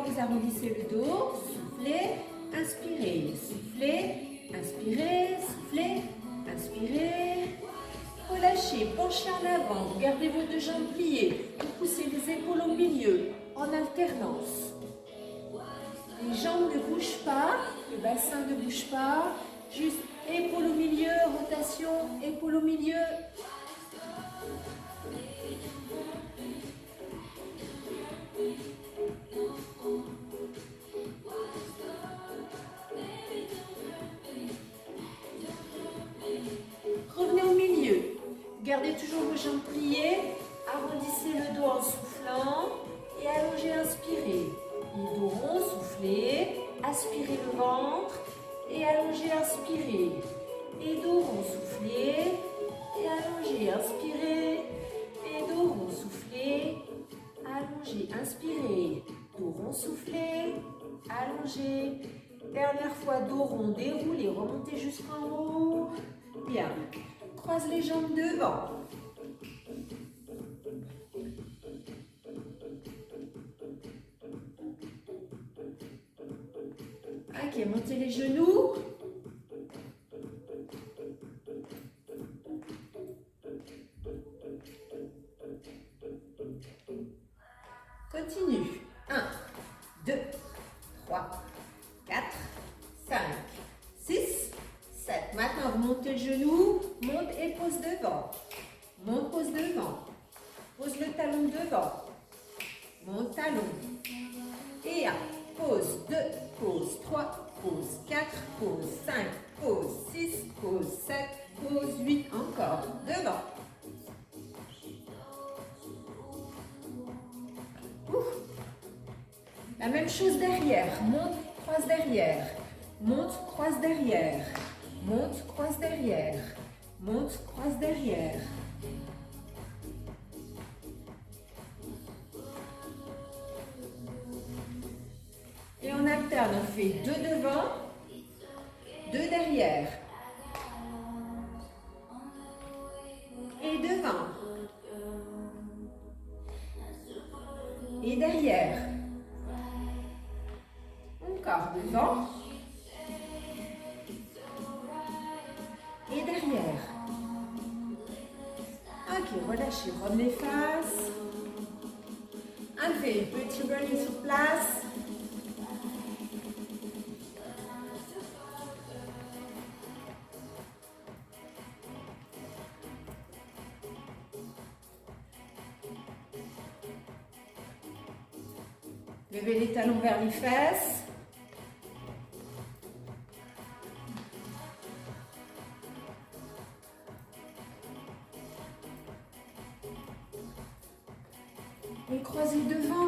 devant, vous arrondissez le dos, soufflez, inspirez, soufflez, inspirez, soufflez, inspirez. Relâchez, penchez en avant, vous gardez vos deux jambes pliées, vous poussez les épaules au milieu, en alternance. Les jambes ne bougent pas, le bassin ne bouge pas, juste épaules au milieu, rotation, épaules au milieu. Revenez au milieu, gardez toujours vos jambes pliées, arrondissez le dos en soufflant et allongez, inspirez. Les dos rond, soufflez, aspirez le ventre et allongez, inspirez. Et dos rond, soufflez et allongez, inspirez. Et dos rond, soufflez, allongez, inspirez. Dos rond, soufflez, allongez. Dernière fois, dos rond, déroulez, remontez jusqu'en haut. Bien. Croise les jambes devant. Ok, montez les genoux. Continue. 1, 2, 3, 4, 5, 6, 7. Maintenant, vous montez le genou, monte et pose devant. Monte, pose devant. Pose le talon devant. Monte, talon. Et 1, pose 2, pose 3, pose 4, pose 5, pose 6, pose 7, pose 8. Encore. Devant. Ouf. La même chose derrière. Monte, croise derrière. Monte, croise derrière. Monte, croise derrière. Monte, croise derrière. Et on alterne, on fait 2 devant, 2 derrière. Et devant. Et derrière. Encore devant. Et derrière. Ok, relâchez, revenez face. Enlevez, petit running sur place. Levez les talons vers les fesses. Et croisez devant.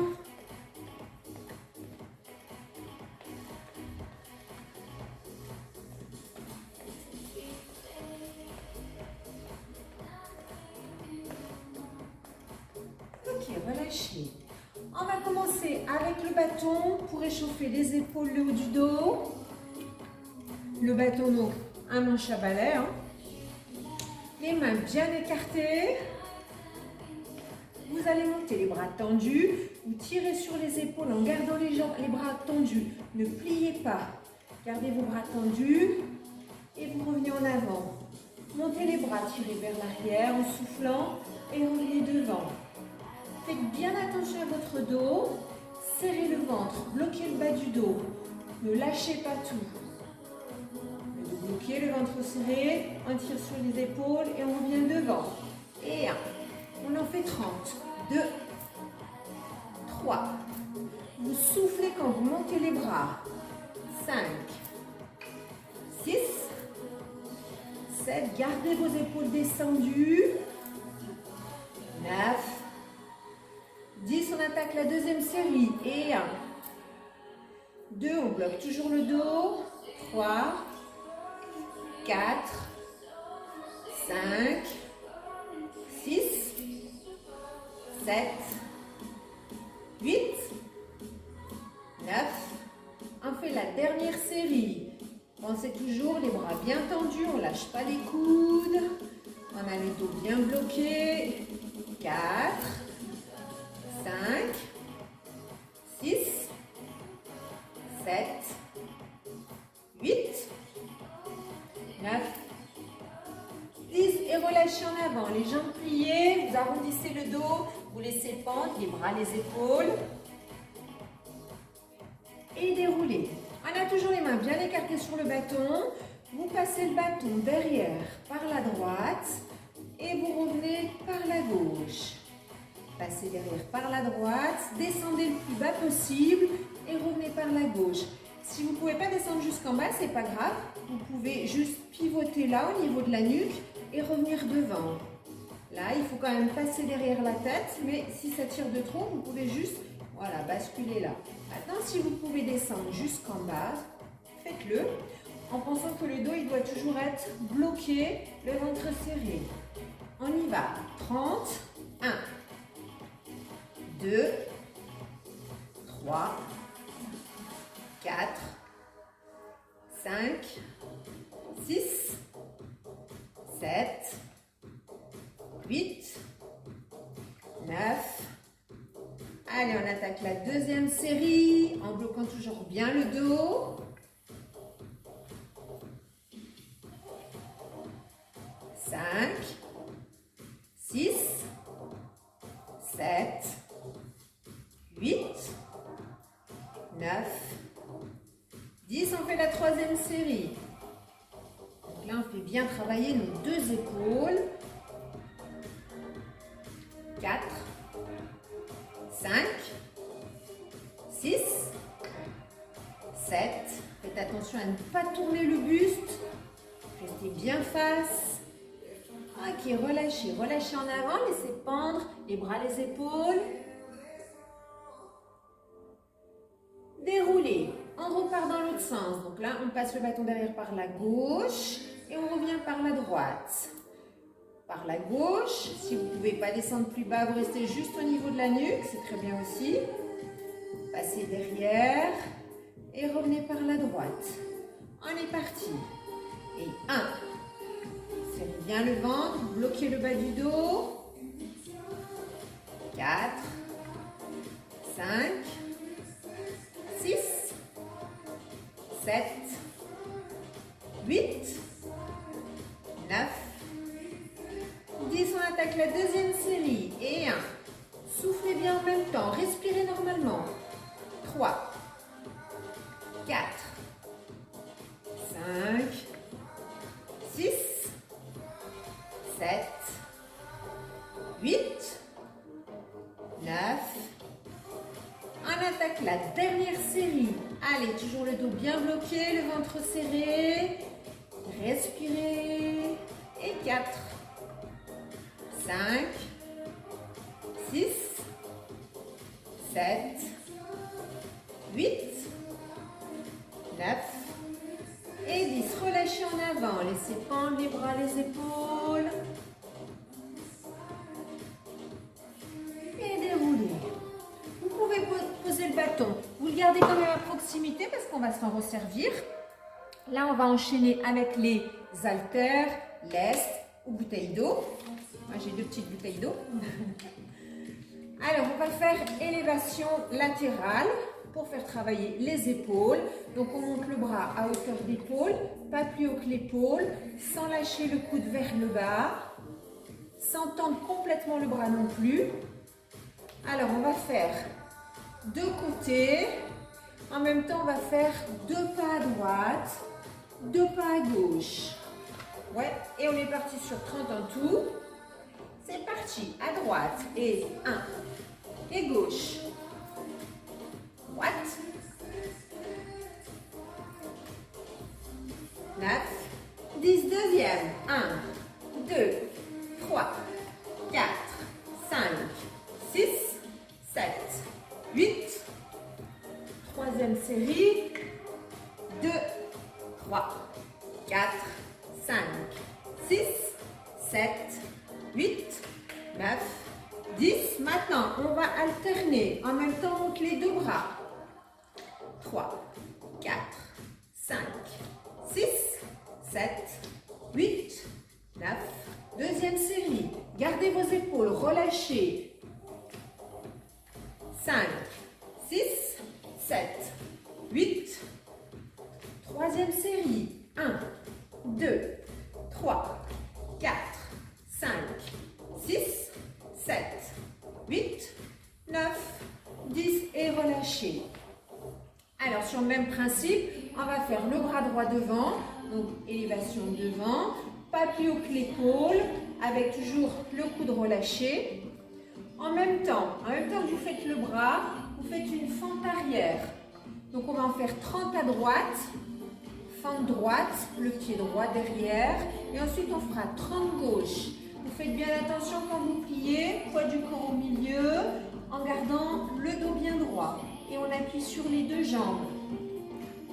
Ok, relâchez. On va commencer avec le bâton pour échauffer les épaules, le haut du dos. Le bâton, donc, un manche à balai. Hein. Les mains bien écartées. Vous allez monter les bras tendus. Vous tirez sur les épaules en gardant les bras tendus. Ne pliez pas. Gardez vos bras tendus. Et vous revenez en avant. Montez les bras, tirez vers l'arrière en soufflant. Et revenez devant. Faites bien attention à votre dos. Serrez le ventre. Bloquez le bas du dos. Ne lâchez pas tout. Le dos bloqué, le ventre serré. On tire sur les épaules et on revient devant. Et 1. On en fait 30. 2. 3. Vous soufflez quand vous montez les bras. 5. 6. 7. Gardez vos épaules descendues. 9. 10. On attaque la deuxième série. Et 1. 2. On bloque toujours le dos. 3. 4. 5. 6. 7. 8. 9. On fait la dernière série. Pensez toujours les bras bien tendus, on ne lâche pas les coudes. On a le dos bien bloqué. 4, 5, 6, 7, 8, 9, 10 et relâchez en avant. Les jambes pliées, vous arrondissez le dos, vous laissez pendre les bras, les épaules. Et déroulez. On a toujours les mains bien écartées sur le bâton. Vous passez le bâton derrière par la droite et vous revenez par la gauche. Passez derrière par la droite, descendez le plus bas possible et revenez par la gauche. Si vous ne pouvez pas descendre jusqu'en bas, c'est pas grave. Vous pouvez juste pivoter là au niveau de la nuque et revenir devant. Là, il faut quand même passer derrière la tête, mais si ça tire de trop, vous pouvez juste basculer là. Maintenant, si vous pouvez descendre jusqu'en bas, faites-le en pensant que le dos il doit toujours être bloqué, le ventre serré. On y va. 30, 1, 2, 3, 4, 5, 6, 7, 8, 9. Allez, on attaque la deuxième série en bloquant toujours bien le dos. 5, 6, 7, 8, 9, 10. On fait la troisième série. Donc là, on fait bien travailler nos deux épaules. 4, 5, 6, 7. Faites attention à ne pas tourner le buste. Restez bien face. Ok, relâchez. Relâchez en avant. Laissez pendre les bras, les épaules. Déroulez. On repart dans l'autre sens. Donc là, on passe le bâton derrière par la gauche et on revient par la droite. Par la gauche, si vous ne pouvez pas descendre plus bas, vous restez juste au niveau de la nuque, c'est très bien aussi. Passez derrière et revenez par la droite. On est parti. Et 1. Serrez bien le ventre, bloquez le bas du dos. 4, 5, 6, 7, 8, 9, 10, on attaque la deuxième série. Et 1. Soufflez bien en même temps. Respirez normalement. 3, 4, 5, 6, 7, 8, 9. On attaque la dernière série. Allez, toujours le dos bien bloqué, le ventre serré. Respirez. Et 4. 5, 6, 7, 8, 9 et 10. Relâchez en avant. Laissez pendre les bras, les épaules. Et déroulez. Vous pouvez poser le bâton. Vous le gardez quand même à proximité parce qu'on va s'en resservir. Là, on va enchaîner avec les haltères, lest ou bouteille d'eau. Moi, j'ai 2 petites bouteilles d'eau. Alors, on va faire élévation latérale pour faire travailler les épaules. Donc, on monte le bras à hauteur d'épaule, pas plus haut que l'épaule, sans lâcher le coude vers le bas, sans tendre complètement le bras non plus. Alors, on va faire 2 côtés. En même temps, on va faire 2 pas à droite, 2 pas à gauche. Ouais, et on est parti sur 30 en tout. C'est parti, à droite, et 1, et gauche, droite, 9, 10, deuxième, 1, 2, 3, 4, 5, 6, 7, 8, troisième série, 2, 3, 4, 5, 6, 7, 8, 9, 10. Maintenant, on va alterner. En même temps, on monte les 2 bras. 3, 4, 5, 6, 7, 8, 9. Deuxième série. Gardez vos épaules, relâchez. 5, 6, 7, 8. Troisième série. 1, 2, 3, 4, 5, 6, 7, 8, 9, 10 et relâchez. Alors sur le même principe, on va faire le bras droit devant, donc élévation devant, pas plus haut que l'épaule, avec toujours le coude relâché. En même temps que vous faites le bras, vous faites une fente arrière. Donc on va en faire 30 à droite, fente droite, le pied droit derrière, et ensuite on fera 30 gauche. Vous faites bien attention quand vous pliez, poids du corps au milieu, en gardant le dos bien droit. Et on appuie sur les deux jambes.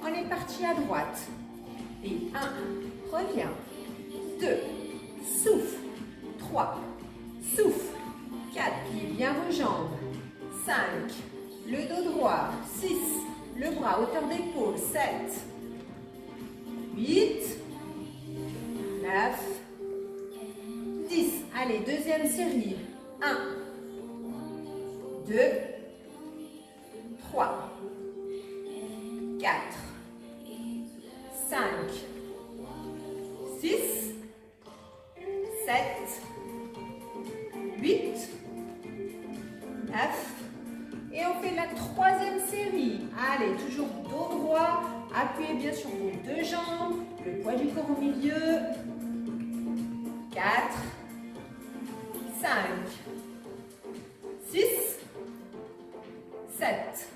On est parti à droite. Et 1, reviens. 2, souffle. 3, souffle. 4, pliez bien vos jambes. 5, le dos droit. 6, le bras à hauteur d'épaule. 7, 8, 9, 10. Allez, deuxième série. 1, 2, 3, 4, 5, 6, 7, 8, 9. Et on fait la troisième série. Allez, toujours dos droit. Appuyez bien sur vos deux jambes. Le poids du corps au milieu. 4, 5, 6, 7,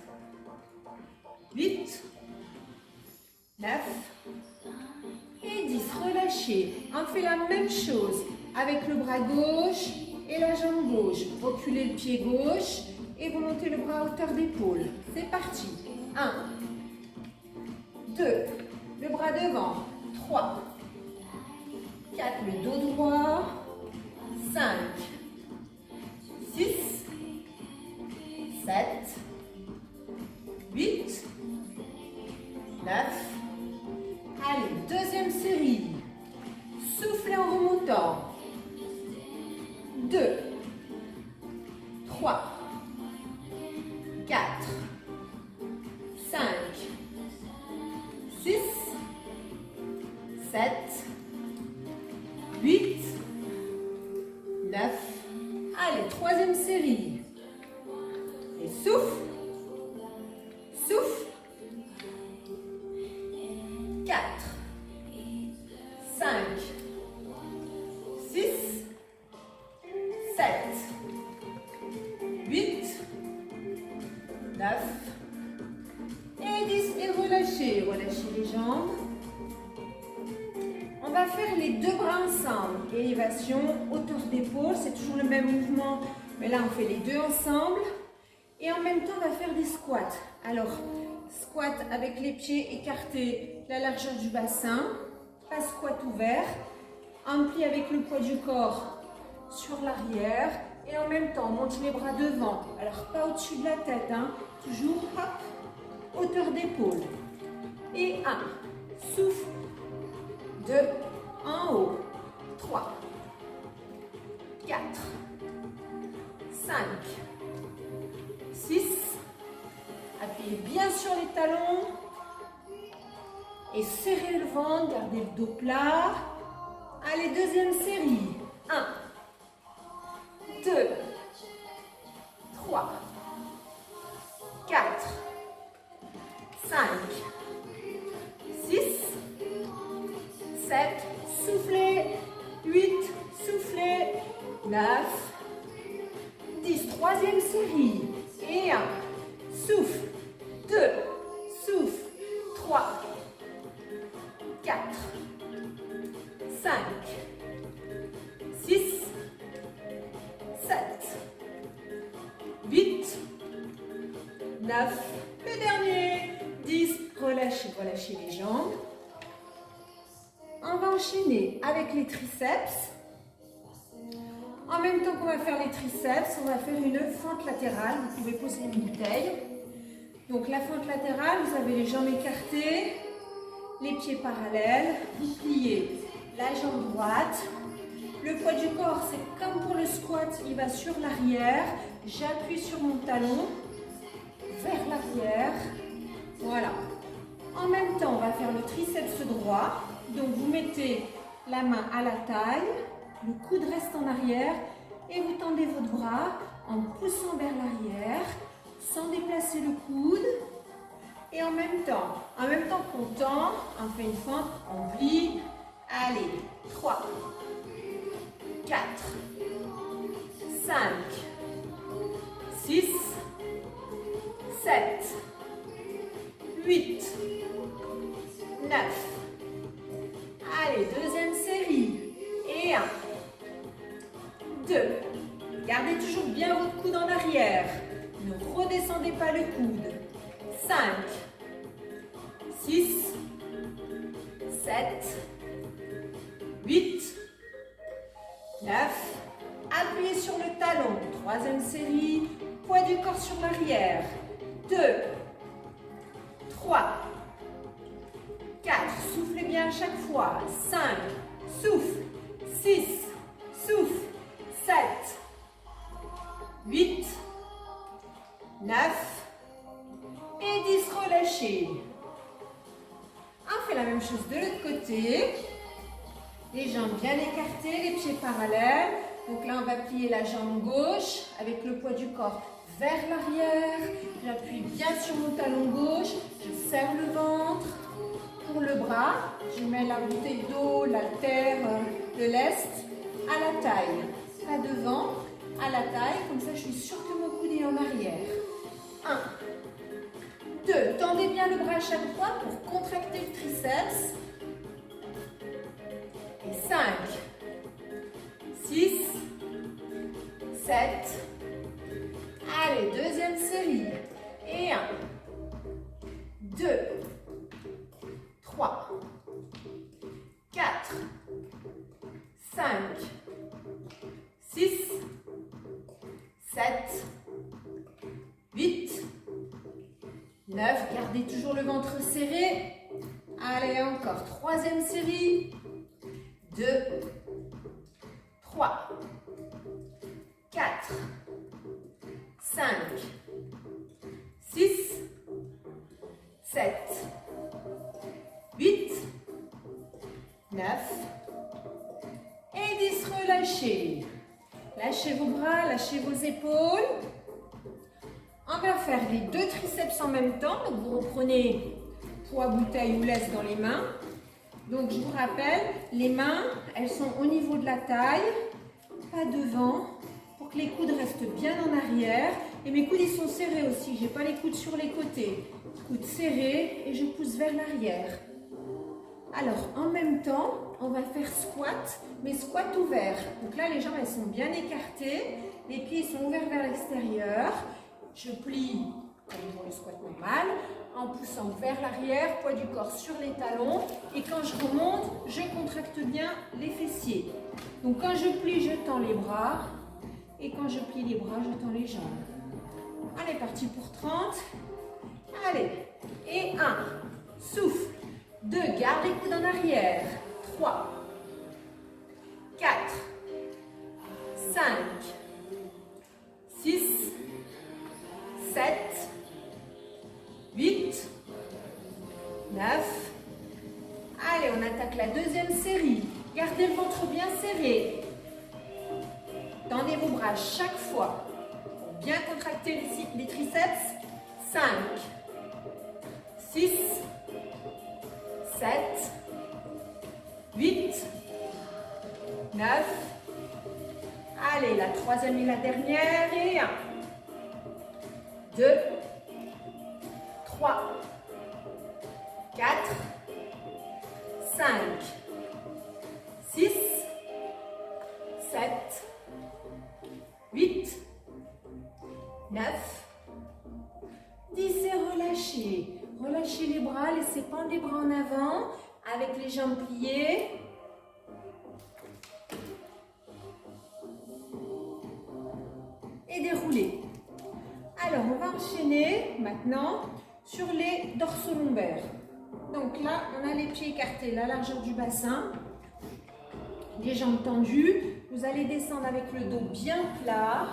8, 9 et 10. Relâchez. On fait la même chose avec le bras gauche et la jambe gauche. Reculez le pied gauche et vous montez le bras à hauteur d'épaule. C'est parti. 1, 2, le bras devant. 3, 4, le dos droit. 5, 6, 7, 8, 9. Allez, deuxième série. Soufflez en remontant. 2, 3, 4, 5, 6, 7, 8, 9. Allez, troisième série. Et souffle. Souffle. 4, 5, 6, 7, 8, 9 et 10. Et relâchez. Relâchez les jambes. On va faire les deux bras ensemble. Élévation, hauteur d'épaule. C'est toujours le même mouvement, mais là on fait les deux ensemble. Et en même temps, on va faire des squats. Alors, squat avec les pieds écartés, la largeur du bassin. Pas squat ouvert. Un pli avec le poids du corps sur l'arrière. Et en même temps, on monte les bras devant. Alors, pas au-dessus de la tête, hein. Toujours, hop, hauteur d'épaule. Et 1, souffle. 2, en haut. 3, 4, 5, 6. Appuyez bien sur les talons. Et serrez le ventre, gardez le dos plat. Allez, deuxième série. 1, 2, 3, 4, 5, 6, 7, soufflez, 8, soufflez, 9, 10, troisième série. Et 1, souffle, 2, souffle, 3, 4, 5, 6, 7, 8, 9, le dernier, 10, relâchez les jambes. On va enchaîner avec les triceps. En même temps qu'on va faire les triceps, on va faire une fente latérale. Vous pouvez poser une bouteille. Donc la fente latérale, vous avez les jambes écartées, les pieds parallèles, vous pliez la jambe droite. Le poids du corps, c'est comme pour le squat, il va sur l'arrière. J'appuie sur mon talon vers l'arrière. Voilà. droit. Donc vous mettez la main à la taille, le coude reste en arrière et vous tendez votre bras en poussant vers l'arrière, sans déplacer le coude. Et en même temps qu'on tend, on fait une fente, on plie. Allez, 3, 4, 5, 6, 7, 8, 9. Allez, deuxième série. Et 1, 2. Gardez toujours bien votre coude en arrière. Ne redescendez pas le coude. 5, 6, 7, 8, 9. Appuyez sur le talon. Troisième série. Poids du corps sur l'arrière. 2, 3, 4. Soufflez bien à chaque fois. 5, souffle. 6, souffle. 7, 8, 9 et 10. Relâchez. On fait la même chose de l'autre côté. Les jambes bien écartées, les pieds parallèles. Donc là, on va plier la jambe gauche avec le poids du corps vers l'arrière. J'appuie bien sur mon talon gauche. Je serre le ventre. Pour le bras, je mets la bouteille d'eau, l'haltère, le lest à la taille. Pas devant, à la taille. Comme ça, je suis sûre que mon coude est en arrière. 1, 2. Tendez bien le bras à chaque fois pour contracter le triceps. Et 5, 6, 7. Allez, deuxième série. Et 1, 2, 3, 4, 5, 6, 7, 8, 9. Gardez toujours le ventre serré. Allez, encore. Troisième série. 2, 3, 4, 5, 6, 7, 8, 9 et 10. Relâchez. Lâchez vos bras, lâchez vos épaules. On va faire les deux triceps en même temps. Donc vous reprenez poids, bouteille ou laisse dans les mains. Donc je vous rappelle, les mains, elles sont au niveau de la taille, pas devant, pour que les coudes restent bien en arrière. Et mes coudes, ils sont serrés aussi, je n'ai pas les coudes sur les côtés. Coudes serrés et je pousse vers l'arrière. Alors, en même temps, on va faire squat, mais squat ouvert. Donc là, les jambes, elles sont bien écartées, les pieds sont ouverts vers l'extérieur. Je plie, comme pour le squat normal, en poussant vers l'arrière, poids du corps sur les talons. Et quand je remonte, je contracte bien les fessiers. Donc quand je plie, je tends les bras. Et quand je plie les bras, je tends les jambes. Allez, parti pour 30. Allez. Et 1. Souffle. 2. Garde les coudes en arrière. 3. 4. 5. 6. 7. 8, 9. Allez, on attaque la deuxième série. Gardez le ventre bien serré. Tendez vos bras chaque fois pour bien contracter les triceps. 5, 6, 7, 8, 9. Allez, la troisième et la dernière. Et 1, 2, 3, 4, 5, 6, 7, 8, 9, 10 et relâchez. Relâchez les bras, laissez pendre les bras en avant avec les jambes pliées. Et déroulez. Alors, on va enchaîner maintenant sur les dorsolombaires. Donc là, on a les pieds écartés, la largeur du bassin, les jambes tendues. Vous allez descendre avec le dos bien plat,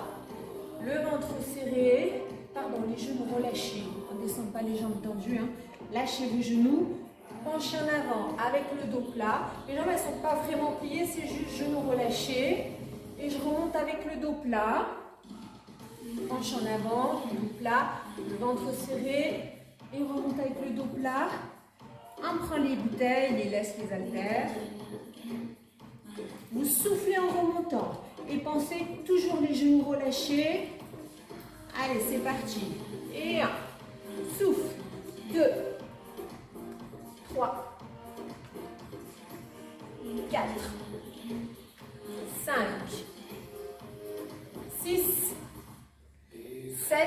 le ventre serré, pardon, les genoux relâchés. On ne descend pas les jambes tendues, hein. Lâchez vos genoux, pencher en avant avec le dos plat. Les jambes, elles ne sont pas vraiment pliées, c'est juste genoux relâchés. Et je remonte avec le dos plat. Penche en avant, dos plat, le ventre serré. Et remonte avec le dos plat. On prend les bouteilles et laisse les haltères. Vous soufflez en remontant. Et pensez toujours les genoux relâchés. Allez, c'est parti. Et 1. Souffle. 2. 3. 4. 5. 6. 7.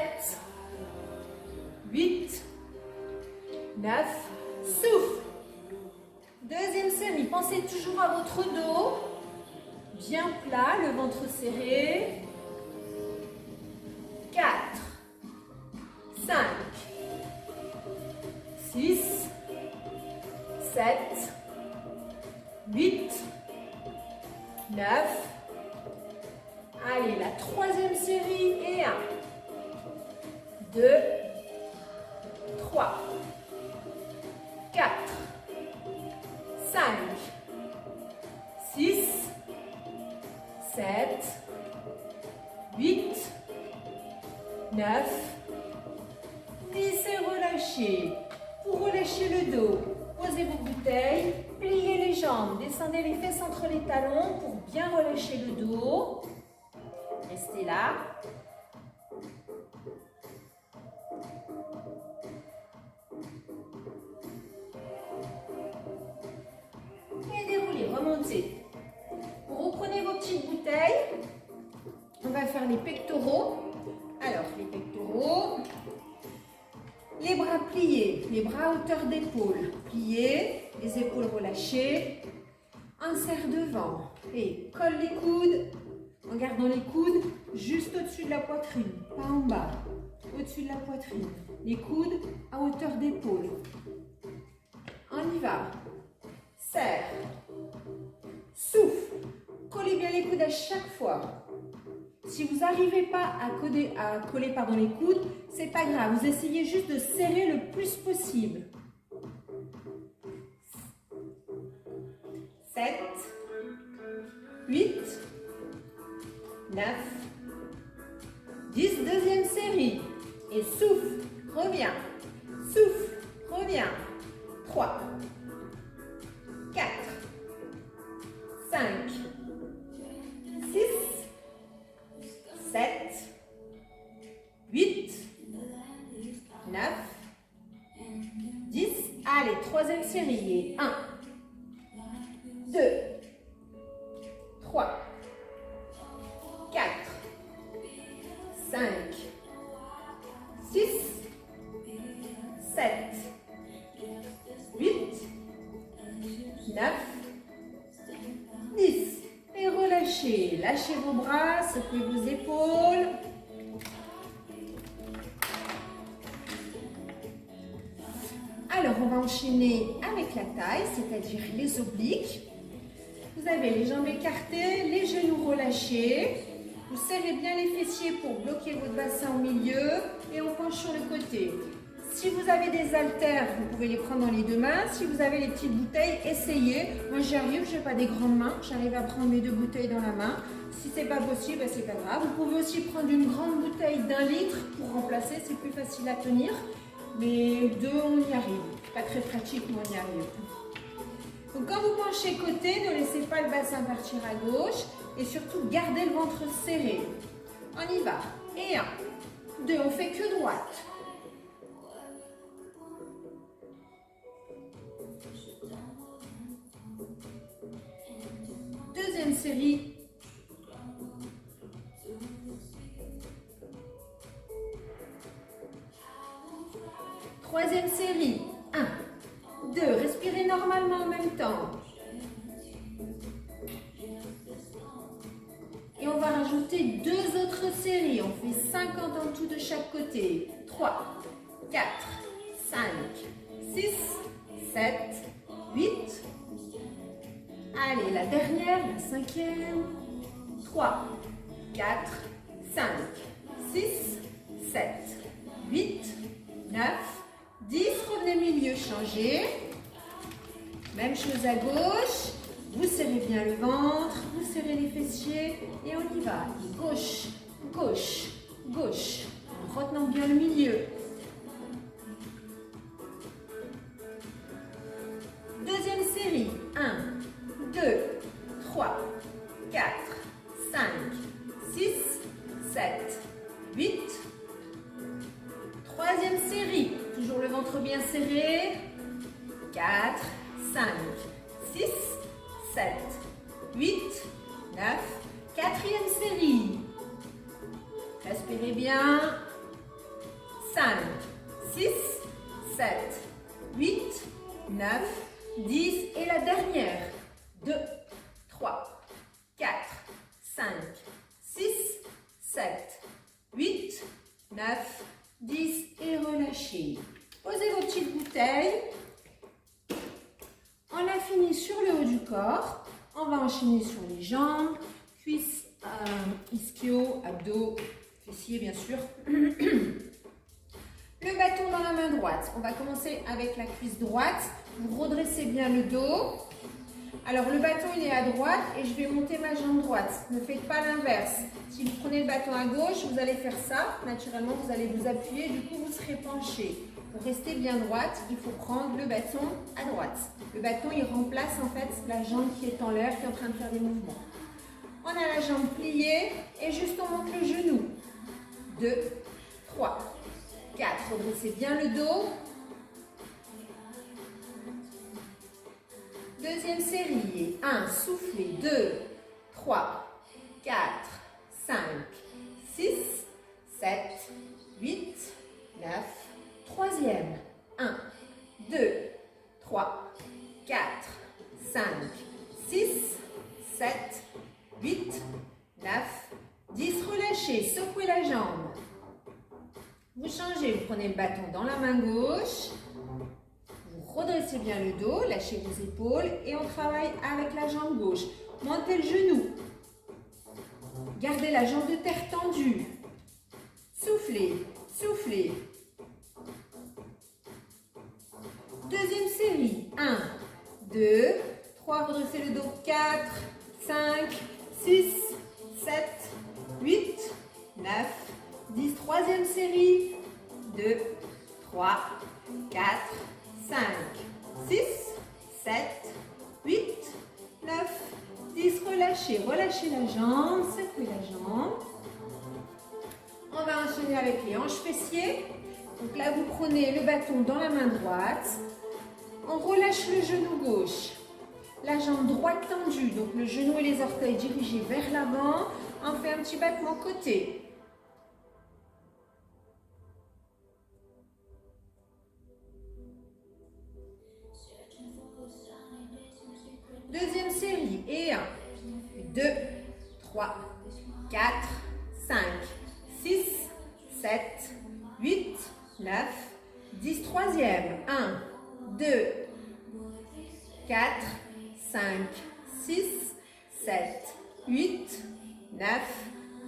8. 9. Souffle. Deuxième série. Pensez toujours à votre dos. Bien plat, le ventre serré. 4. 5. 6. 7. 8. 9. Allez, la troisième série. Et 1. 2. 3. 4. 5. 6. 7. 8. 9. 10 et relâchez. Pour relâcher le dos, posez vos bouteilles, pliez les jambes, descendez les fesses entre les talons pour bien relâcher le dos. Restez là. Et déroulez, remontez. Vous reprenez vos petites bouteilles. On va faire les pectoraux. Alors, les pectoraux. Les bras pliés, les bras à hauteur d'épaule. Pliés, les épaules relâchées. Un serre devant. Et colle les coudes en gardant les coudes juste au-dessus de la poitrine. Pas en bas. Au-dessus de la poitrine. Les coudes à hauteur d'épaule. On y va. Serre. Souffle. Collez bien les coudes à chaque fois. Si vous n'arrivez pas à coller les coudes, c'est pas grave. Vous essayez juste de serrer le plus possible. 7, 8, 9, 10. Deuxième série. Et souffle, reviens. Souffle, reviens. 3, 4, 5, 6, 7, 8, 9, 10. Allez, troisième série. Et 1, 2, 3, 4, 5, 6, 7, 8, 9, 10. Et relâchez. Lâchez vos bras, secouez vos épaules. Alors, on va enchaîner avec la taille, c'est-à-dire les obliques. Vous avez les jambes écartées, les genoux relâchés. Vous serrez bien les fessiers pour bloquer votre bassin au milieu et on penche sur le côté. Si vous avez des haltères, vous pouvez les prendre dans les deux mains. Si vous avez les petites bouteilles, essayez. Moi, j'y arrive, je n'ai pas des grandes mains. J'arrive à prendre mes deux bouteilles dans la main. Si ce n'est pas possible, ben, c'est pas grave. Vous pouvez aussi prendre une grande bouteille d'1 litre pour remplacer. C'est plus facile à tenir. Mais deux, on y arrive. Pas très pratique, mais on y arrive. Donc, quand vous penchez côté, ne laissez pas le bassin partir à gauche. Et surtout, gardez le ventre serré. On y va. Et 1, 2, on fait que droite. Deuxième série. Troisième série. 1, 2, respirez normalement en même temps. Et on va rajouter 2 autres séries. On fait 50 en tout de chaque côté. 3, 4, 5, 6, 7, 8. Allez, la dernière, la cinquième. 3, 4, 5, 6, 7, 8, 9, 10. Revenez milieu, changez. Même chose à gauche. Vous serrez bien le ventre, vous serrez les fessiers et on y va. Et gauche, gauche, gauche. En retenant bien le milieu. Deuxième série. 1, 2, 3, 4, 5, 6, 7, 8. Troisième série. Toujours le ventre bien serré. 4, 5, 6, 7, 8, 9. Quatrième série. Respirez bien. 5, 6, 7, 8, 9, 10. Et la dernière. 2, 3, 4, 5, 6, 7, 8, 9, 10. Et relâchez. Posez vos petites bouteilles. On a fini sur le haut du corps. On va enchaîner sur les jambes, cuisses, ischio, abdos, fessiers bien sûr. Le bâton dans la main droite. On va commencer avec la cuisse droite. Vous redressez bien le dos. Alors le bâton il est à droite et je vais monter ma jambe droite. Ne faites pas l'inverse. Si vous prenez le bâton à gauche, vous allez faire ça. Naturellement, vous allez vous appuyer. Du coup, vous serez penché. Pour rester bien droite, il faut prendre le bâton à droite. Le bâton, il remplace en fait la jambe qui est en l'air, qui est en train de faire des mouvements. On a la jambe pliée et juste on monte le genou. 2, 3, 4. Redressez bien le dos. Deuxième série. 1, soufflez. 2, 3, 4, 5, 6, 7, 8, 9. Troisième. 1, 2, 3, 4, 5, 6, 7, 8, 9, 10. Relâchez, secouez la jambe. Vous changez, vous prenez le bâton dans la main gauche. Vous redressez bien le dos, lâchez vos épaules et on travaille avec la jambe gauche. Montez le genou. Gardez la jambe de terre tendue. Soufflez, soufflez. Deuxième série. 1, 2, 3. Redressez le dos. 4, 5, 6, 7, 8, 9, 10. Troisième série. 2, 3, 4, 5, 6, 7, 8, 9, 10. Relâchez, relâchez la jambe, secouez la jambe. On va enchaîner avec les hanches fessiers. Donc là, vous prenez le bâton dans la main droite. On relâche le genou gauche. La jambe droite tendue, donc le genou et les orteils dirigés vers l'avant. On fait un petit battement côté. Deuxième série. Et 1, 2, 3, 4, 5, 6, 7, 8, 9, 10. Troisième. 1, 2, 4, 5, 6, 7, 8, 9,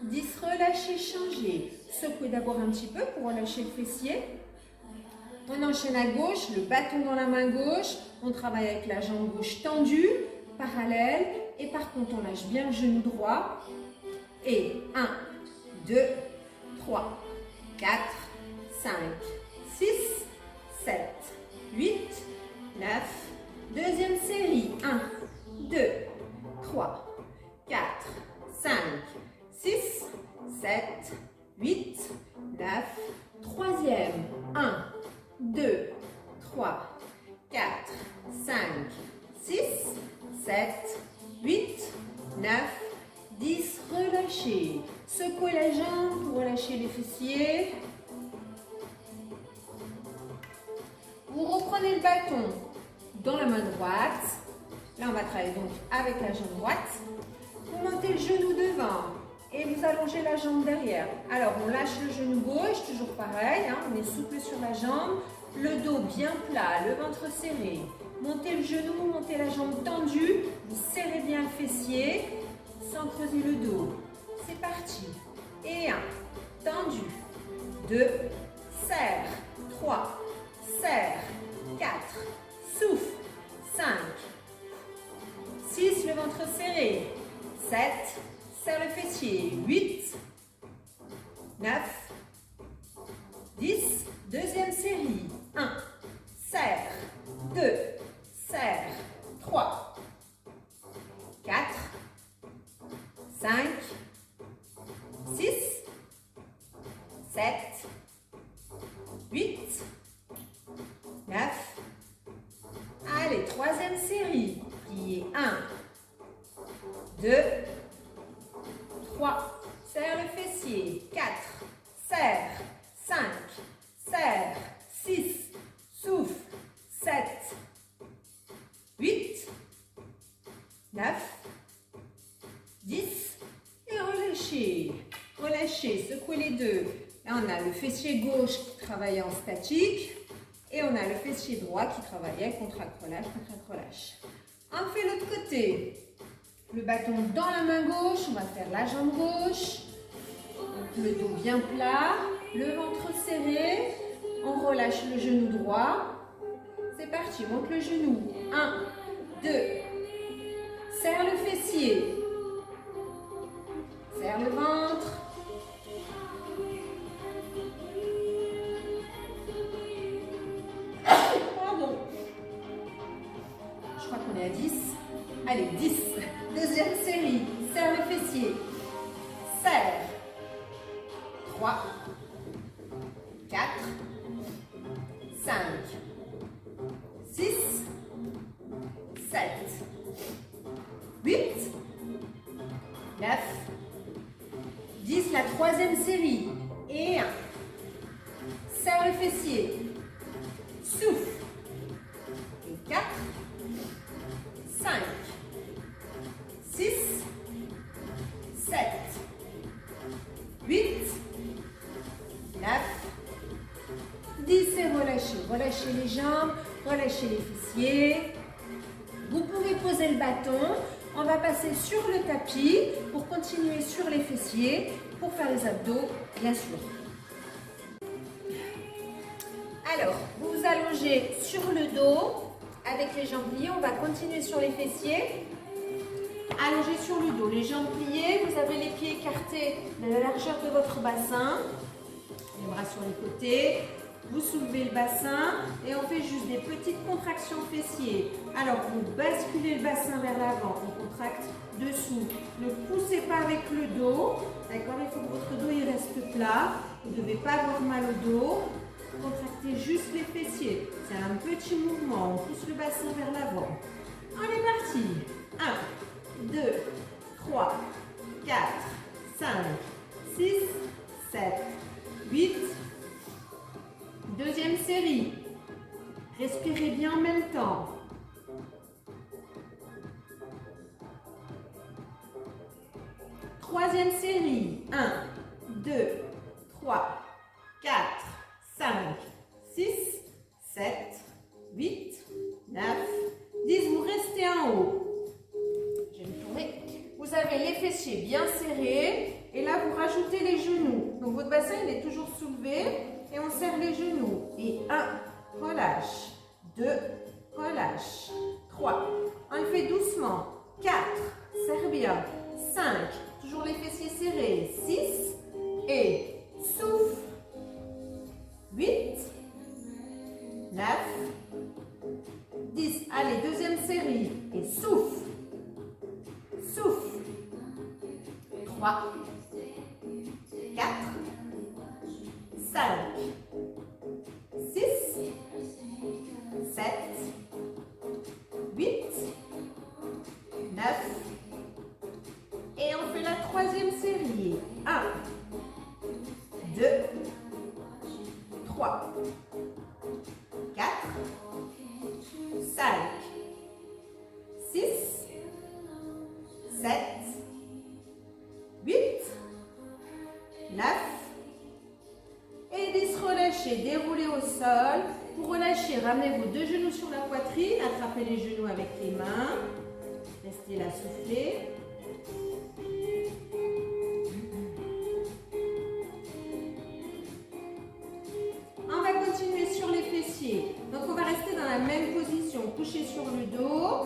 10. Relâchez, changez. Secouez d'abord un petit peu pour relâcher le fessier. On enchaîne à gauche, le bâton dans la main gauche. On travaille avec la jambe gauche tendue, parallèle. Et par contre, on lâche bien le genou droit. Et 1, 2, 3, 4, 5, 6, 7, 8, 9. Deuxième série. 1, 2, 3, 4, 5, 6, 7, 8, 9. Troisième. 1, 2, 3, 4, 5, 6, 7, 8, 9, 10. Relâchez. Secouez la jambe pour relâcher les fessiers. Vous reprenez le bâton dans la main droite. Là, on va travailler donc avec la jambe droite. Vous montez le genou devant et vous allongez la jambe derrière. Alors, on lâche le genou gauche, toujours pareil. On est souple sur la jambe. Le dos bien plat, le ventre serré. Montez le genou, montez la jambe tendue. Vous serrez bien le fessier sans creuser le dos. C'est parti. Et 1, tendu. 2, serre. 3, serre. 4, souffle. 5, 6, le ventre serré, 7, serre le fessier, 8, 9, 10, deuxième série, 1, serre, 2, serre, 3, 4, 5, 6, 7, 8, 9, allez, troisième série, pliez, 1, 2, 3, serre le fessier, 4, serre, 5, serre, 6, souffle, 7, 8, 9, 10 et relâchez. Relâchez, secouez les deux. Là, on a le fessier gauche qui travaille en statique et on a le fessier droit qui travaillait contracte-relâche, contracte-relâche. On fait l'autre côté. Le bâton dans la main gauche, on va faire la jambe gauche. Donc, le dos bien plat, le ventre serré. On relâche le genou droit. C'est parti, monte le genou. 1, 2. Serre le fessier. Serre le ventre. Pardon. Je crois qu'on est à 10. Allez, 10. Deuxième série. Serre le fessier. Serre. 3, 4, 5, 6, 7, 8, 9, 10, la troisième série. Et 1. Serre le fessier. Souffle. Et 4, 5, 6, 7, 8, 9, 10 et relâchez. Relâchez les jambes, relâchez les fessiers. Vous pouvez poser le bâton. On va passer sur le tapis pour continuer sur les fessiers, pour faire les abdos, bien sûr. Alors, vous vous allongez sur le dos avec les jambes pliées. On va continuer sur les fessiers. Allongez sur le dos, les jambes pliées. Vous avez les pieds écartés de la largeur de votre bassin. Les bras sur les côtés. Vous soulevez le bassin et on fait juste des petites contractions fessiers. Alors, vous basculez le bassin vers l'avant, on contracte dessous. Ne poussez pas avec le dos, d'accord? Il faut que votre dos il reste plat. Vous ne devez pas avoir mal au dos. Contractez juste les fessiers. C'est un petit mouvement, on pousse le bassin vers l'avant. On est parti. 1, 2, 3, 4, 5, 6, 7, 8. Deuxième série. Respirez bien en même temps. Troisième série. 1, 2, 3, 4, 5, 6, 7, 8, 9, 10. Vous restez en haut. Je vais me tourner. Vous avez les fessiers bien serrés. Et là, vous rajoutez les genoux. Donc, votre bassin, il est toujours soulevé. Et on serre les genoux. Et 1, relâche. 2, relâche. 3, on le fait doucement. 4, serre bien. 5, toujours les fessiers serrés. 6, et souffle. 8, 9, 10. Allez, deuxième série. Et souffle. Souffle. 3, 4, 5, 6, 7, 8, 9. Et on fait la troisième série. 1, 2, 3, 4, 5, 6, 7, 8, 9. Et 10, relâchez, déroulez au sol. Pour relâcher, ramenez vos deux genoux sur la poitrine, attrapez les genoux avec les mains. Restez là, soufflez. On va continuer sur les fessiers. Donc on va rester dans la même position. coucher sur le dos.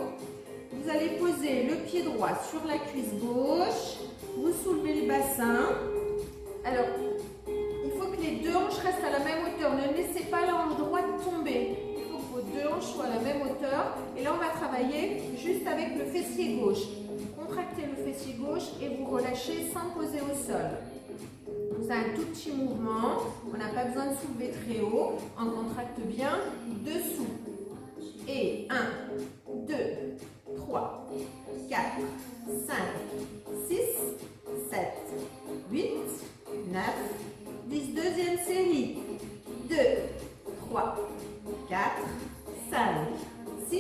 Vous allez poser le pied droit sur la cuisse gauche. Vous soulevez le bassin. Alors, il faut que les deux hanches restent à la même hauteur. Ne laissez pas la hanche droite tomber. Il faut que vos deux hanches soient à la même hauteur. Et là, on va travailler juste avec le fessier gauche. Contractez le fessier gauche et vous relâchez sans poser au sol. C'est un tout petit mouvement. On n'a pas besoin de soulever très haut. On contracte bien dessous. Et 1, 2, 3, 4, 5, 6, 7, 8, 9, 10. Deuxième série. 2, 3, 4, 5, 6,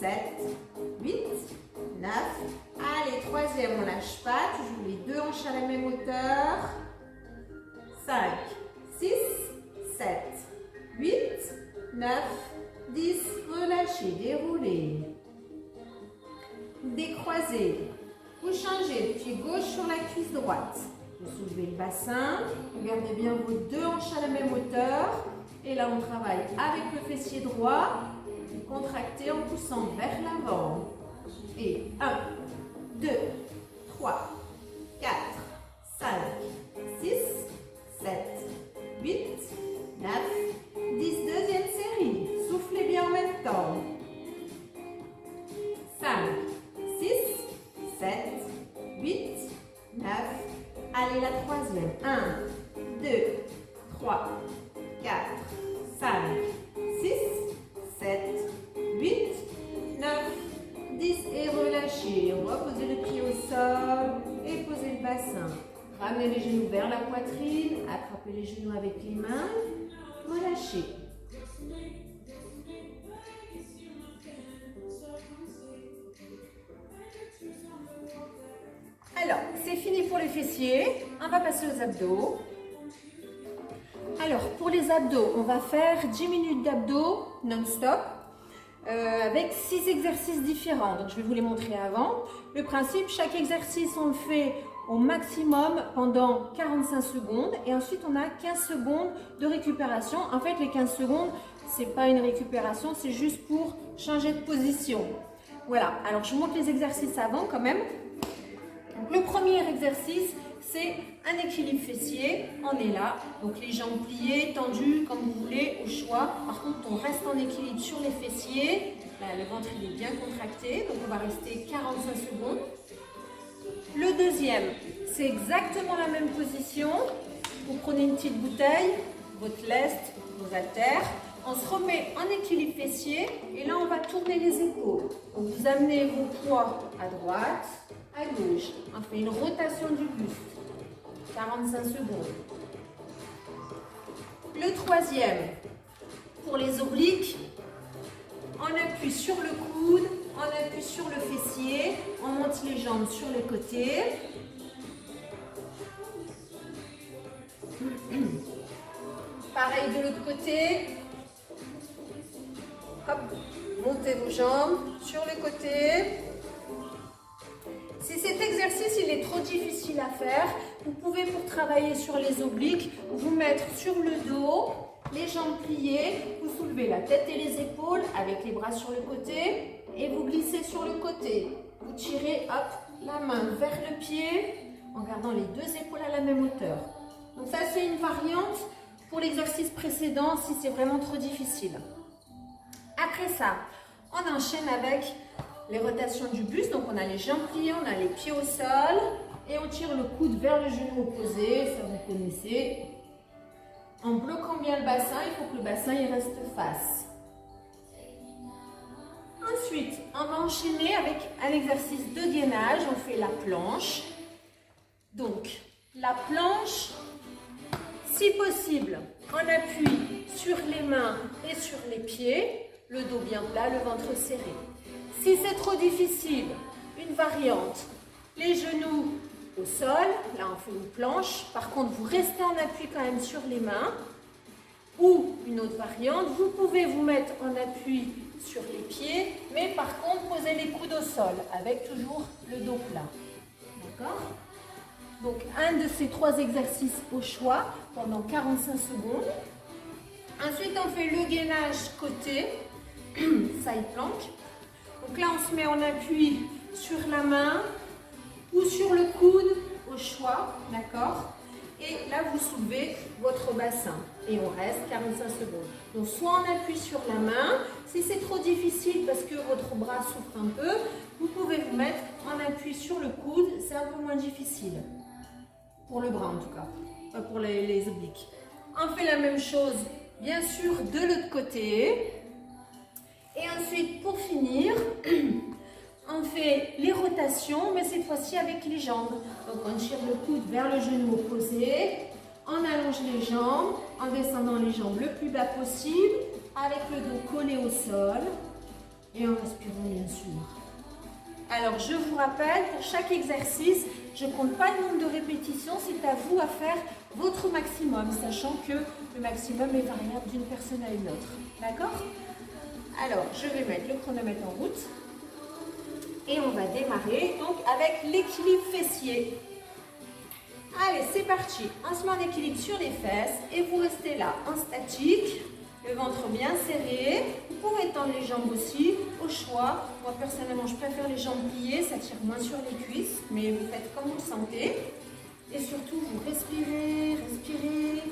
7, 8, 9. Allez, troisième, on ne lâche pas. Toujours les deux hanches à la même hauteur. 5, 6, 7, 8, 9, 10. Relâchez, déroulez. Décroisez. Vous changez le pied gauche sur la cuisse droite. Vous soulevez le bassin. Vous gardez bien vos deux hanches à la même hauteur. Et là, on travaille avec le fessier droit. Vous contractez en poussant vers l'avant. Et 1, 2, 3, 4, 5, 6, 7, 8, 9, 10. Deuxième série. Soufflez bien en même temps. 5, 6, 7, 8, 9. Allez, la troisième. 1, 2, 3, 4, 5, 6, 7, 8, 9, 10. Et relâchez. Reposez le pied au sol et posez le bassin. Ramenez les genoux vers la poitrine. Attrapez les genoux avec les mains. Relâchez. Alors, c'est fini pour les fessiers. On va passer aux abdos. Alors, pour les abdos, on va faire 10 minutes d'abdos non-stop avec 6 exercices différents. Donc, je vais vous les montrer avant. Le principe, chaque exercice, on le fait au maximum pendant 45 secondes. Et ensuite, on a 15 secondes de récupération. En fait, les 15 secondes, ce n'est pas une récupération, c'est juste pour changer de position. Voilà. Alors, je vous montre les exercices avant quand même. Donc, le premier exercice, c'est un équilibre fessier. On est là, donc les jambes pliées, tendues, comme vous voulez, au choix. Par contre, on reste en équilibre sur les fessiers. Là, le ventre il est bien contracté, donc on va rester 45 secondes. Le deuxième, c'est exactement la même position. Vous prenez une petite bouteille, votre lest, vos haltères. On se remet en équilibre fessier et là, on va tourner les épaules. Donc, vous amenez vos poids à droite, à gauche. On fait une rotation du buste. 45 secondes. Le troisième, pour les obliques, on appuie sur le coude, on appuie sur le fessier, on monte les jambes sur les côtés. Pareil de l'autre côté. Hop, montez vos jambes sur les côtés. Si cet exercice il est trop difficile à faire, vous pouvez pour travailler sur les obliques, vous mettre sur le dos, les jambes pliées, vous soulevez la tête et les épaules avec les bras sur le côté et vous glissez sur le côté. Vous tirez hop, la main vers le pied en gardant les deux épaules à la même hauteur. Donc ça c'est une variante pour l'exercice précédent si c'est vraiment trop difficile. Après ça, on enchaîne avec les rotations du buste. Donc on a les jambes pliées, on a les pieds au sol et on tire le coude vers le genou opposé, ça vous connaissez. En bloquant bien le bassin, il faut que le bassin il reste face. Ensuite, on va enchaîner avec un exercice de gainage. On fait la planche. Donc, la planche, si possible, on appuie sur les mains et sur les pieds, le dos bien plat, le ventre serré. Si c'est trop difficile, une variante, les genoux au sol, là on fait une planche, par contre vous restez en appui quand même sur les mains, ou une autre variante, vous pouvez vous mettre en appui sur les pieds, mais par contre posez les coudes au sol, avec toujours le dos plat. D'accord ? Donc un de ces trois exercices au choix, pendant 45 secondes. Ensuite on fait le gainage côté. side plank. Donc là, on se met en appui sur la main ou sur le coude, au choix, d'accord? Et là, vous soulevez votre bassin et on reste 45 secondes. Donc, soit on appuie sur la main. Si c'est trop difficile parce que votre bras souffre un peu, vous pouvez vous mettre en appui sur le coude. C'est un peu moins difficile. Pour le bras en tout cas, pas pour les obliques. On fait la même chose, bien sûr, de l'autre côté. Et ensuite, pour finir, on fait les rotations, mais cette fois-ci avec les jambes. Donc, on tire le coude vers le genou opposé, on allonge les jambes, en descendant les jambes le plus bas possible, avec le dos collé au sol, et en respirant bien sûr. Alors, je vous rappelle, pour chaque exercice, je ne compte pas le nombre de répétitions, c'est à vous à faire votre maximum, sachant que le maximum est variable d'une personne à une autre. D'accord? Alors, je vais mettre le chronomètre en route. Et on va démarrer donc avec l'équilibre fessier. Allez, c'est parti. On se met en équilibre sur les fesses et vous restez là en statique, le ventre bien serré. Vous pouvez tendre les jambes aussi, au choix. Moi, personnellement, je préfère les jambes pliées, ça tire moins sur les cuisses, mais vous faites comme vous le sentez. Et surtout, vous respirez, respirez.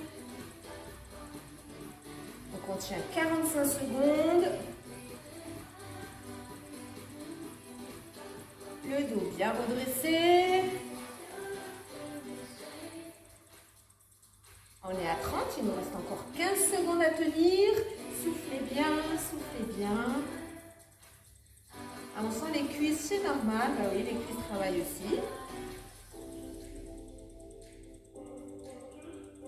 Donc, on tient 45 secondes. Le dos bien redressé. On est à 30, il nous reste encore 15 secondes à tenir. Soufflez bien, soufflez bien. Ah, on sent les cuisses, c'est normal. Bah oui, les cuisses travaillent aussi.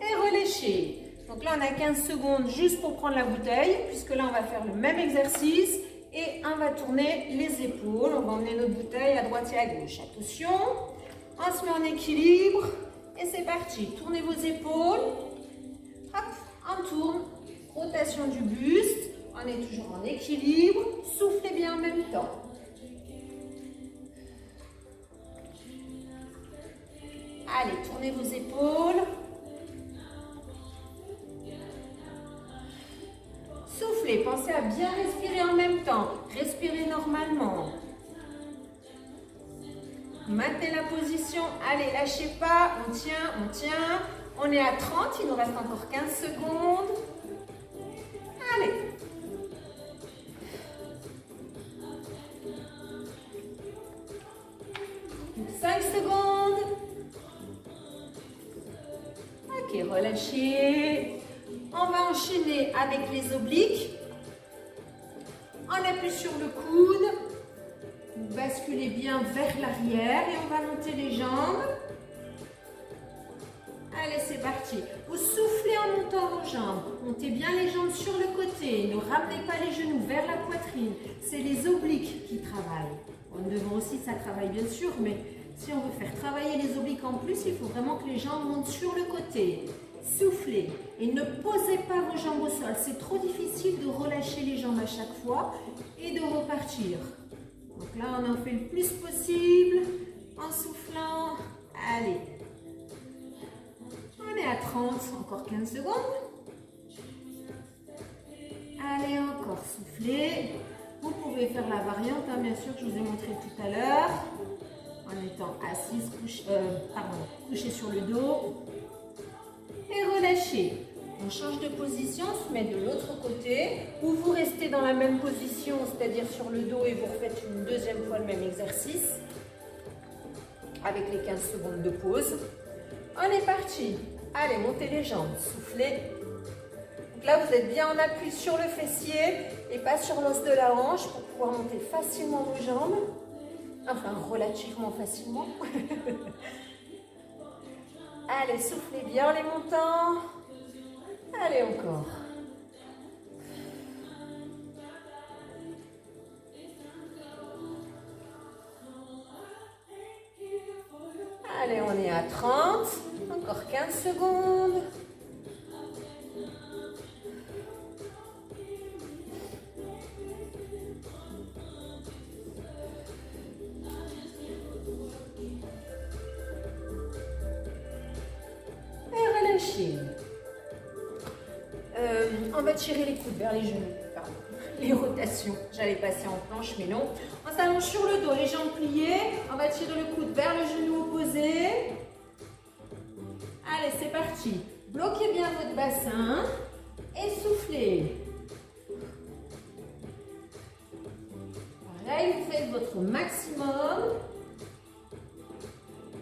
Et relâchez. Donc là, on a 15 secondes juste pour prendre la bouteille, puisque là, on va faire le même exercice. Et on va tourner les épaules. On va emmener notre bouteille à droite et à gauche. Attention, on se met en équilibre. Et c'est parti. Tournez vos épaules. Hop, on tourne. Rotation du buste. On est toujours en équilibre. Soufflez bien en même temps. Allez, tournez vos épaules. Soufflez, pensez à bien respirer en même temps. Respirez normalement. Maintenez la position. Allez, lâchez pas. On tient, on tient. On est à 30. Il nous reste encore 15 secondes. Allez. Donc 5 secondes. Ok, relâchez. On va enchaîner avec les obliques. On appuie sur le coude. Vous basculez bien vers l'arrière et on va monter les jambes. Allez, c'est parti. Vous soufflez en montant vos jambes. Montez bien les jambes sur le côté. Ne ramenez pas les genoux vers la poitrine. C'est les obliques qui travaillent. Bon, devant aussi, ça travaille bien sûr, mais si on veut faire travailler les obliques en plus, il faut vraiment que les jambes montent sur le côté. Soufflez et ne posez pas vos jambes au sol. C'est trop difficile de relâcher les jambes à chaque fois et de repartir. Donc là, on en fait le plus possible en soufflant. Allez. On est à 30, encore 15 secondes. Allez, encore soufflez. Vous pouvez faire la variante, hein, bien sûr, que je vous ai montré tout à l'heure. En étant assise, couché sur le dos. Et relâchez. On change de position, on se met de l'autre côté. Ou vous restez dans la même position, c'est-à-dire sur le dos et vous refaites une deuxième fois le même exercice. Avec les 15 secondes de pause. On est parti. Allez, montez les jambes, soufflez. Donc là, vous êtes bien en appui sur le fessier et pas sur l'os de la hanche pour pouvoir monter facilement vos jambes. Enfin, relativement facilement. Allez, soufflez bien en les montant. Allez, encore. Allez, on est à 30. Encore 15 secondes. Et relâchez. On va tirer les coudes vers les genoux. Pardon. les rotations. J'allais passer en planche, mais non. On s'allonge sur le dos, les jambes pliées. On va tirer le coude vers le genou opposé. Allez, c'est parti. Bloquez bien votre bassin et soufflez. Voilà, et vous faites votre maximum.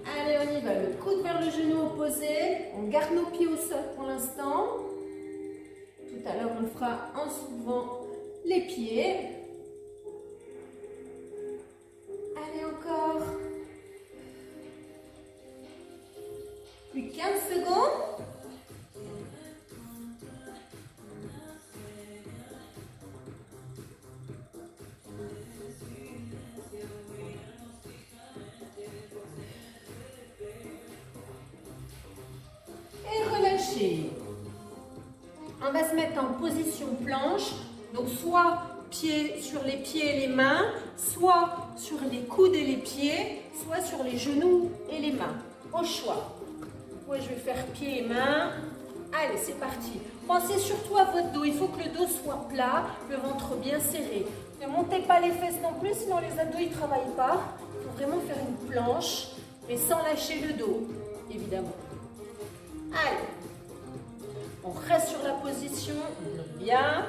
Allez, on y va. Le coude vers le genou opposé. On garde nos pieds au sol pour l'instant. Tout à l'heure, on le fera en soulevant les pieds. Allez, encore. Plus 15 secondes. Et relâchez. On va se mettre en position planche. Donc, soit pieds sur les pieds et les mains, soit sur les coudes et les pieds, soit sur les genoux et les mains. Au choix. Moi, je vais faire pieds et mains. Allez, c'est parti. Pensez surtout à votre dos. Il faut que le dos soit plat, le ventre bien serré. Ne montez pas les fesses non plus, sinon les abdos ils ne travaillent pas. Il faut vraiment faire une planche, mais sans lâcher le dos, évidemment. Allez. On reste sur la position, on bloque bien.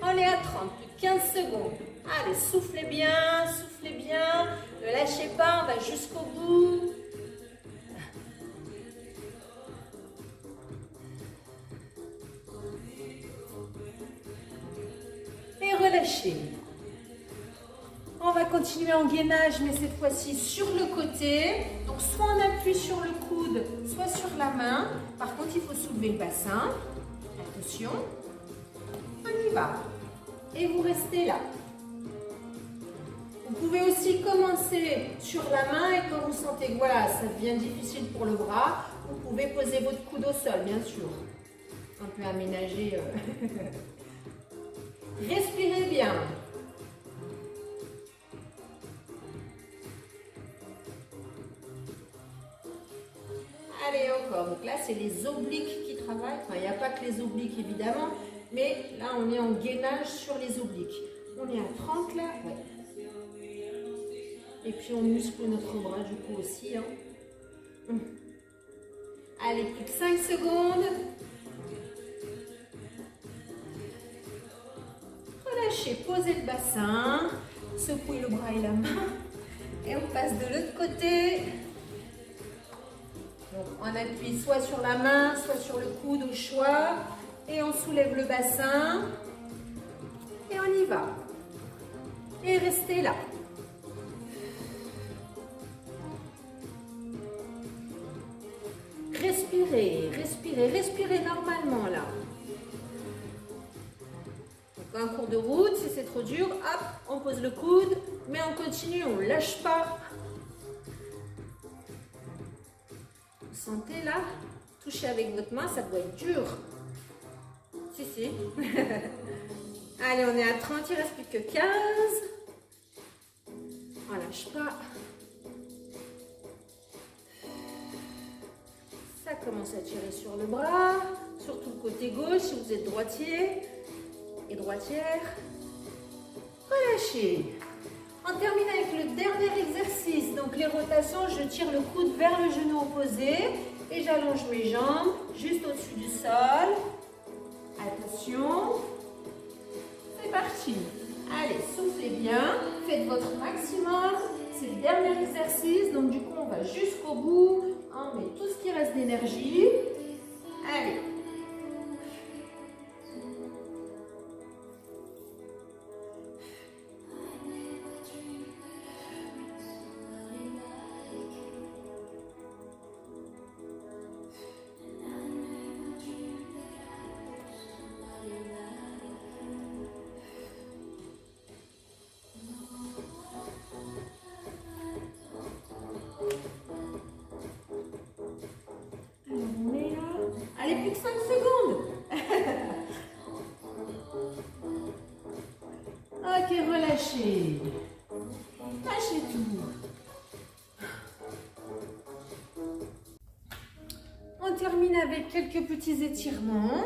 On est à 30, plus 15 secondes. Allez, soufflez bien, soufflez bien. Ne lâchez pas, on va jusqu'au bout. Et relâchez. On va continuer en gainage, mais cette fois-ci sur le côté. Donc, soit on appuie sur le coude, soit sur la main. Par contre, il faut soulever le bassin. Attention. On y va. Et vous restez là. Vous pouvez aussi commencer sur la main et quand vous sentez que voilà, ça devient difficile pour le bras, vous pouvez poser votre coude au sol, bien sûr. Un peu aménager. Respirez bien. Allez, encore. Donc là, c'est les obliques qui travaillent. Enfin, il n'y a pas que les obliques, évidemment. Mais là, on est en gainage sur les obliques. On est à 30 là. Ouais. Et puis, on muscle notre bras du coup aussi. Hein. Allez, plus que 5 secondes. Relâchez, posez le bassin. Secouez le bras et la main. Et on passe de l'autre côté. Donc, on appuie soit sur la main, soit sur le coude au choix. Et on soulève le bassin. Et on y va. Et restez là. Respirez, respirez, respirez normalement là. Donc, un cours de route, si c'est trop dur, hop, on pose le coude, mais on continue, on ne lâche pas. Vous sentez là? Touchez avec votre main, ça doit être dur. Si, si. Allez, on est à 30, il ne reste plus que 15. On ne lâche pas. Ça commence à tirer sur le bras, surtout le côté gauche si vous êtes droitier et droitière. Relâchez. On termine avec le dernier exercice. Donc les rotations, je tire le coude vers le genou opposé et j'allonge mes jambes juste au-dessus du sol. Attention. C'est parti. Allez, soufflez bien. Faites votre maximum. C'est le dernier exercice. Donc du coup, on va jusqu'au bout. On met tout ce qui reste d'énergie. Allez. Allez, plus que 5 secondes. Ok, relâchez. Lâchez tout. termine avec quelques petits étirements.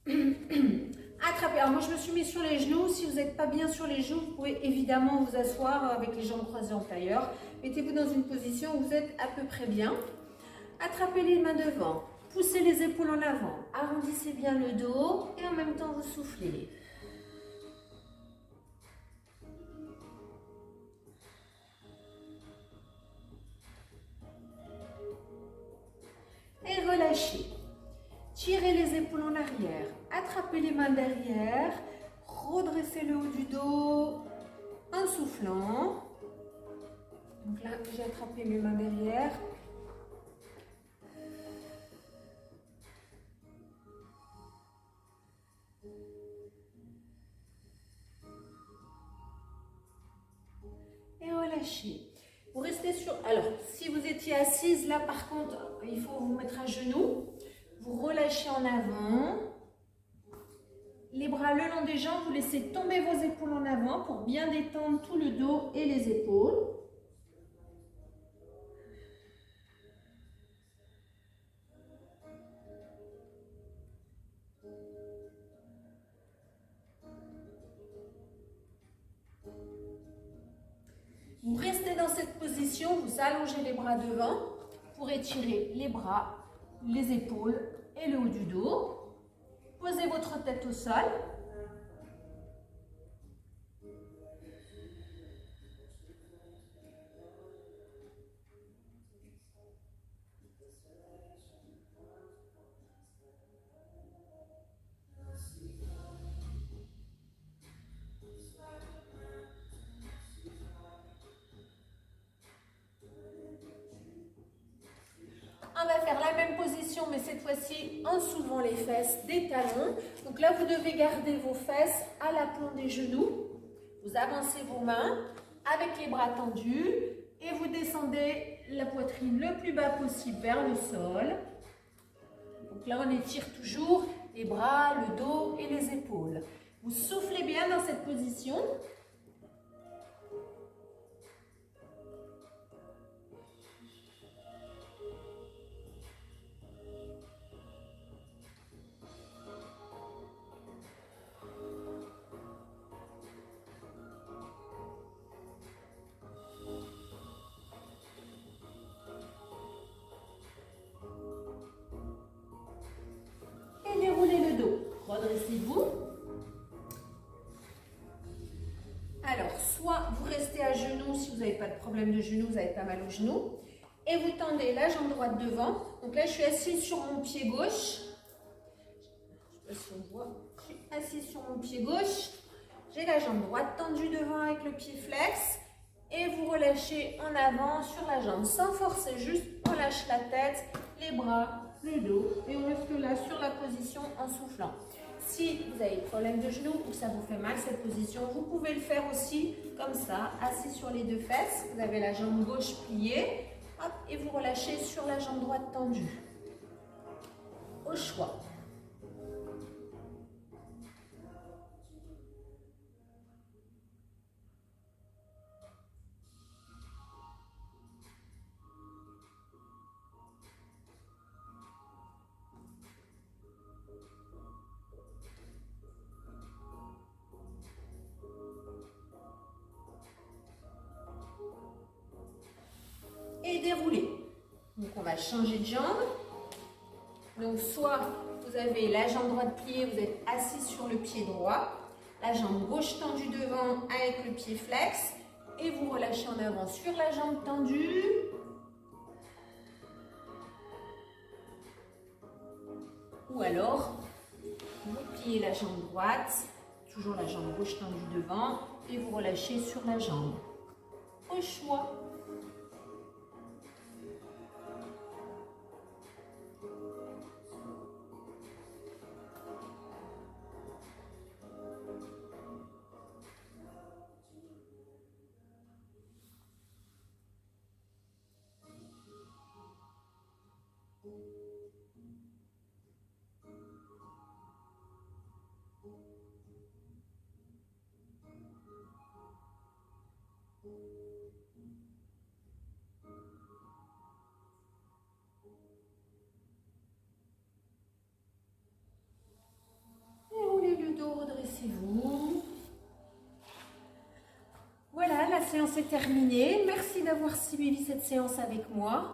Attrapez. Alors moi je me suis mis sur les genoux. Si vous n'êtes pas bien sur les genoux, vous pouvez évidemment vous asseoir avec les jambes croisées en tailleur. Mettez-vous dans une position où vous êtes à peu près bien. Attrapez les mains devant. Poussez les épaules en avant. Arrondissez bien le dos et en même temps vous soufflez. Et relâchez. Tirez les épaules en arrière. Attrapez les mains derrière. Redressez le haut du dos en soufflant. Donc là, j'ai attrapé mes mains derrière. Et relâchez. Vous restez sur... Alors, si vous étiez assise, là par contre, il faut vous mettre à genoux. Vous relâchez en avant. Les bras le long des jambes, vous laissez tomber vos épaules en avant pour bien détendre tout le dos et les épaules. Vous restez dans cette position, vous allongez les bras devant pour étirer les bras, les épaules et le haut du dos. Posez votre tête au sol. On va faire la même position, mais cette fois-ci en soulevant les fesses des talons. Donc là, vous devez garder vos fesses à l'aplomb des genoux. Vous avancez vos mains avec les bras tendus et vous descendez la poitrine le plus bas possible vers le sol. Donc là, on étire toujours les bras, le dos et les épaules. Vous soufflez bien dans cette position. Redressez-vous. Alors, soit vous restez à genoux, si vous n'avez pas de problème de genoux, vous n'avez pas mal aux genoux, et vous tendez la jambe droite devant. Donc là, je suis assise sur mon pied gauche. Je ne sais pas si on voit. Je suis assise sur mon pied gauche. J'ai la jambe droite tendue devant avec le pied flex. Et vous relâchez en avant sur la jambe, sans forcer, juste on lâche la tête, les bras, le dos, et on reste là sur la position en soufflant. Si vous avez des problèmes de genoux ou que ça vous fait mal cette position, vous pouvez le faire aussi comme ça, assis sur les deux fesses. Vous avez la jambe gauche pliée, hop, et vous relâchez sur la jambe droite tendue. Au choix. Et dérouler. Donc on va changer de jambe. Donc soit vous avez la jambe droite pliée, vous êtes assis sur le pied droit, la jambe gauche tendue devant avec le pied flex et vous relâchez en avant sur la jambe tendue. Ou alors vous pliez la jambe droite, toujours la jambe gauche tendue devant et vous relâchez sur la jambe. Au choix. séance est terminée. Merci d'avoir suivi cette séance avec moi.